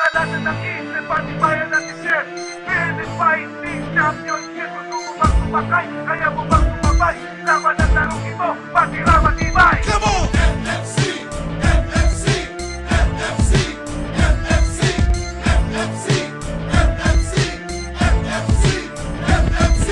Kadalasan ng isip at bayan at isip. Fearless fighting championship. Gusto mo bang sumakay? Kaya mo bang sumabay? Laban ang larong ito, patira matibay. Come on! NFC, NFC, NFC, NFC, NFC, NFC, NFC, NFC.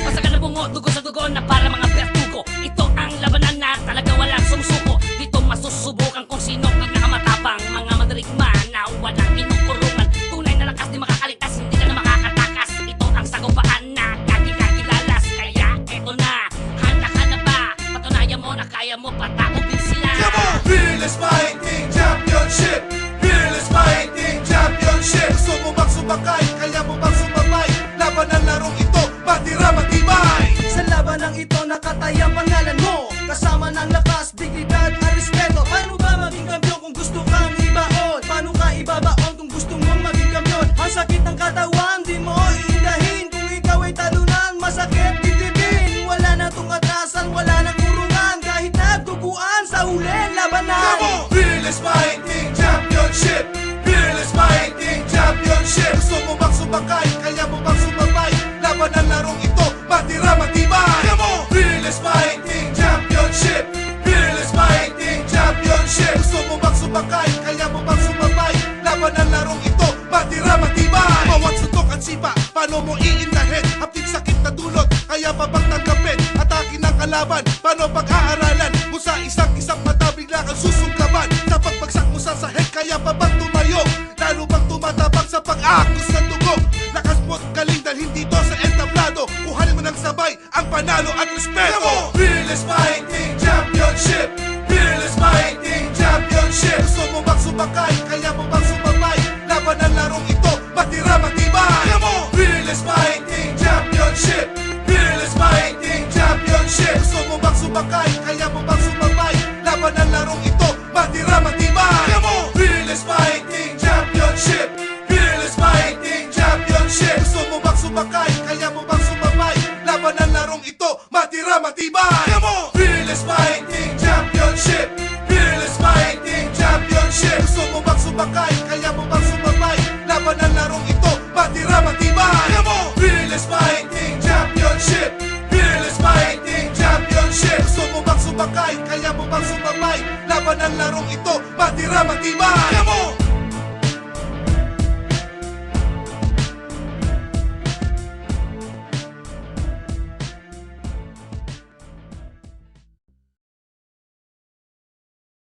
Pasagan na bungo, dugo sa dugo na para mga bertugo. Ito ang labanan na talaga walang sumusuko. Dito masusubukan kung sino pinakamatapang. Mga madarigma na walang inukurungan. Tunay na lakas di makakaligtas, hindi ka na makakatakas. Ito ang sagupaan na lagi kang kilalas. Kaya eto na, handa ka na ba? Patunayan mo na kaya mo, pataubin sila. Come on! Fearless Fighting Championship! Fearless Fighting Championship! Gusto mo bang sumakay? Kaya mo bang sumabay? Laban ang larong ito, patira matibay! Sa labanang ito nakataya ang pangalan mo. Kasama ng lakas, dignidad at respeto. Paano ba maging kampiyon kung gusto kang ibaon? Paano ka ibabaon kung gusto mong maging kampiyon? Ang sakit ng katawan, di mo iindahin. Kung ikaw ay talunan, masakit dibdibin. Wala na tong atrasan, wala na kurungan. Kahit nagduguan sa huling labanan. Come on! Fearless Fighting Championship! Fearless Fighting Championship! Gusto mo bang sumakay? Kaya mo bang sumabay? Laban ang larong ito, patira matibay! Come on! Fearless Fighting Championship! Fearless Fighting Championship! Gusto mo bang sumakay? Kaya mo bang sumabay? Laban ang larong ito, patira matibay! Bawat suntok at sipa, paano mo iindahin? Hapting sakit na dulot, kaya pa bang tanggapin? Atake ng kalaban, paano pag-aaralan? Kung sa isang mata bigla kang susungkaban. Sa pagbagsak mo sa sahig, kaya pa bang tumayo? Lalo bang tumatabang sa pag-aakos ng dugo? Lakas mo't galing dahil hindi to sa entablado. Kuhanin mo ng sabay ang panalo at respeto. Fearless Fighting Championship! Fearless Fighting Championship! Gusto mo bang sumakay? Kaya mo bang sumabay? Laban ang larong ito, patira matibay! Fearless Fighting Championship! Fearless Fighting Championship! Gusto mo bang sumakay? Kaya mo bang sumabay? Laban ang larong ito, patira matibay! Fearless Fighting Championship! Fearless Fighting Championship! Gusto mo bang sumakay? Kaya mo bang sumabay? Laban ang larong ito, matira matibay! Fearless Fighting Championship! Fearless Fighting Championship! Gusto mo bang sumakay? Kaya mo bang sumabay? Laban ang larong ito, matira matibay! Fearless Fighting Championship! Fearless Fighting Championship! Gusto mo bang sumakay? Kaya mo bang sumabay? Laban ang larong ito, matira matibay!